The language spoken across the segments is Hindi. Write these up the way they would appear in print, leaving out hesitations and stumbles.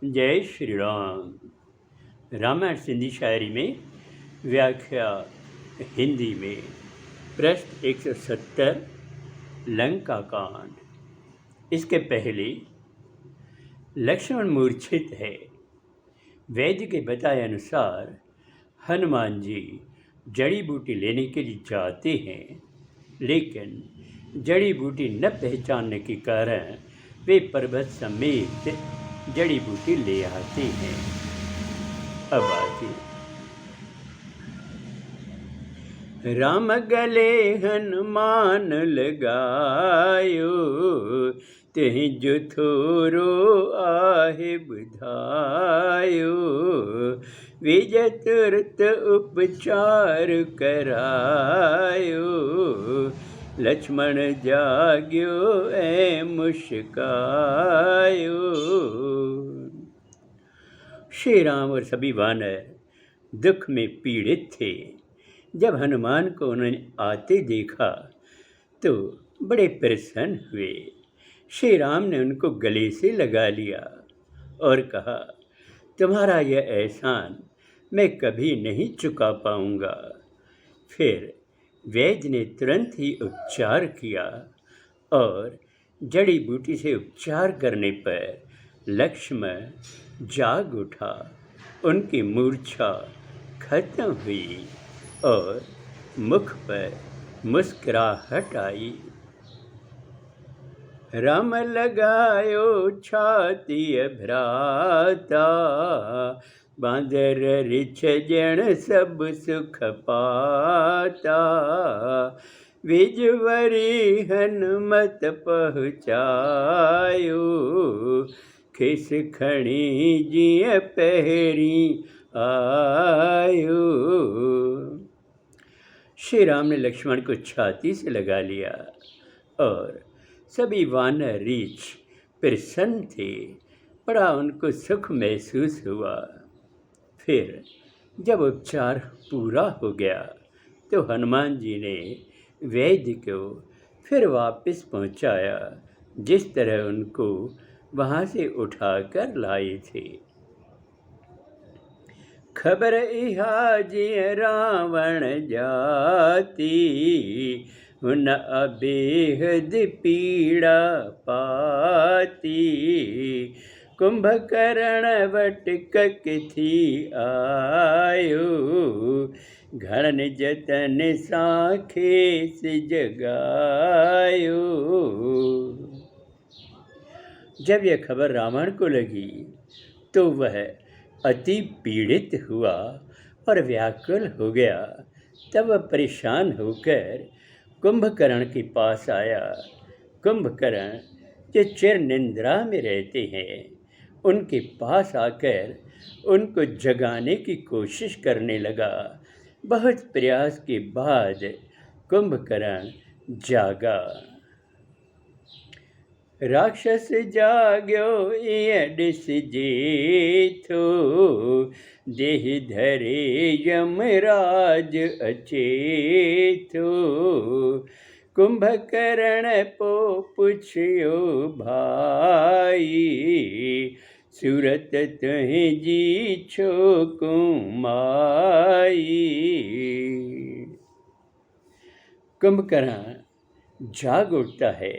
जय श्री राम। रामायण सिंधी शायरी में व्याख्या हिंदी में पृष्ठ 170 लंका कांड। इसके पहले लक्ष्मण मूर्छित है। वैद्य के बताए अनुसार हनुमान जी जड़ी बूटी लेने के लिए जाते हैं, लेकिन जड़ी बूटी न पहचानने के कारण वे पर्वत समेत जड़ी बूटी ले आते हैं। अब आगे राम गले हनुमान लगायो, तेहि जो थोरो आहे बुधायो। विजय तुरत उपचार करायो, लक्ष्मण जाग्यो ए मुस्कायो। श्री राम और सभी वानर दुख में पीड़ित थे। जब हनुमान को उन्होंने आते देखा तो बड़े प्रसन्न हुए। श्री राम ने उनको गले से लगा लिया और कहा, तुम्हारा यह एहसान मैं कभी नहीं चुका पाऊंगा। फिर वैद्य ने तुरंत ही उपचार किया और जड़ी बूटी से उपचार करने पर लक्ष्मण जाग उठा। उनकी मूर्छा खत्म हुई और मुख पर मुस्कुराहट आई। राम लगायो छाती भ्राता, बांदर रिछ जन सब सुख पाता। विजवरी हनुमत पहुँचायो, खिस खणी जिय पहरी आयो। श्री राम ने लक्ष्मण को छाती से लगा लिया और सभी वानर रीछ प्रसन्न थे। बड़ा उनको सुख महसूस हुआ। फिर जब उपचार पूरा हो गया तो हनुमान जी ने वैद्य को फिर वापस पहुंचाया, जिस तरह उनको वहाँ से उठाकर लाए थे। खबर इहाजी रावण जाती, हुन अबेहद पीड़ा पाती। कुंभकर्ण वटकक थी आयो, घन जतन साखेस जगायो। जब यह खबर रावण को लगी तो वह अति पीड़ित हुआ और व्याकुल हो गया। तब वह परेशान होकर कुंभकर्ण के पास आया। कुंभकर्ण जो चिर निंद्रा में रहते हैं, उनके पास आकर उनको जगाने की कोशिश करने लगा। बहुत प्रयास के बाद कुंभकर्ण जागा। राक्षस जाग्यो इयडिस जेथो, देह धरे यमराज अचेथो। कुंभकर्ण पो पुछियो भाई, सूरत तुहि जी छो कुमाई। कुंभकर्ण जाग उठता है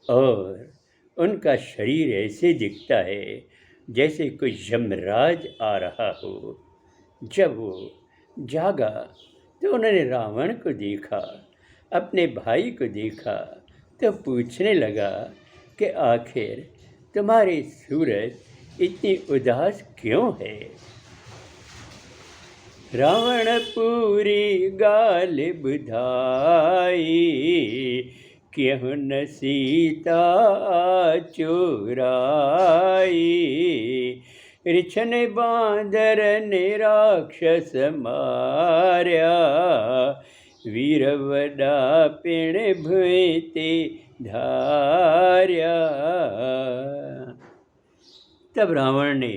और उनका शरीर ऐसे दिखता है जैसे कोई यमराज आ रहा हो। जब वो जागा तो उन्होंने रावण को देखा, अपने भाई को देखा, तो पूछने लगा कि आखिर तुम्हारी सूरत इतनी उदास क्यों है। रावण पूरी गाल बुधाई, क्यों न सीता चोराई। रिछन बांदर ने राक्षस मार्या, वीर वडा पिण भुइते धार्या। तब रावण ने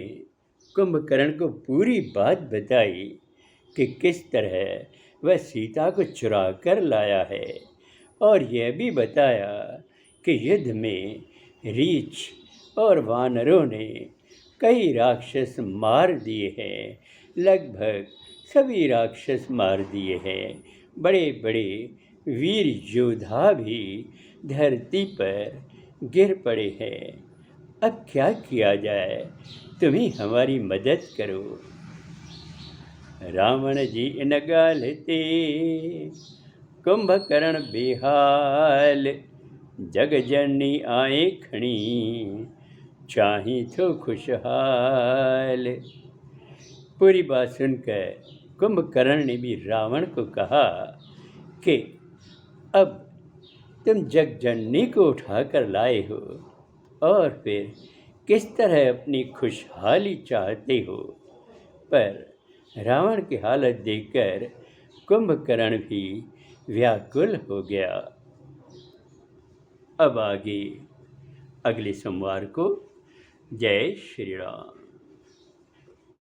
कुंभकर्ण को पूरी बात बताई कि किस तरह वह सीता को चुरा कर लाया है, और यह भी बताया कि युद्ध में रीछ और वानरों ने कई राक्षस मार दिए हैं, लगभग सभी राक्षस मार दिए हैं। बड़े बड़े वीर योद्धा भी धरती पर गिर पड़े हैं। अब क्या किया जाए, तुम ही हमारी मदद करो। रावण जी इन गाल ते कुंभकर्ण बेहाल, जग जननी आए खणी, चाही तो खुशहाल। पूरी बात सुनकर कुंभकर्ण ने भी रावण को कहा कि अब तुम जगजननी को उठाकर लाए हो और फिर किस तरह अपनी खुशहाली चाहते हो। पर रावण की हालत देखकर कुंभकर्ण भी व्याकुल हो गया। अब आगे अगले सोमवार को। जय श्री राम।